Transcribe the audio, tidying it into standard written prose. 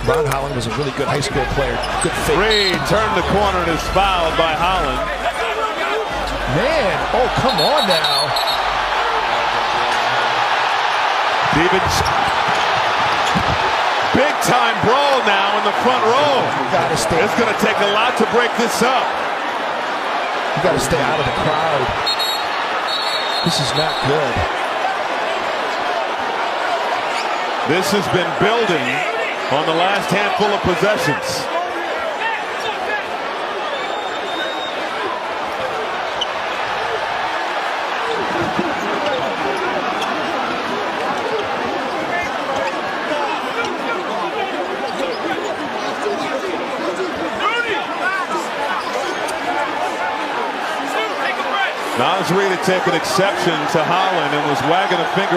Ron Holland was a really good high school player. Good fake. Reed turned the corner and is fouled by Holland. Man, oh, come on now. Stevens. Big time brawl now in the front row. Gotta stay. It's going to take a lot to break this up. You got to stay out of the crowd. This is not good. This has been building on the last handful of possessions. Nas Reed had taken exception to Holland and was wagging a finger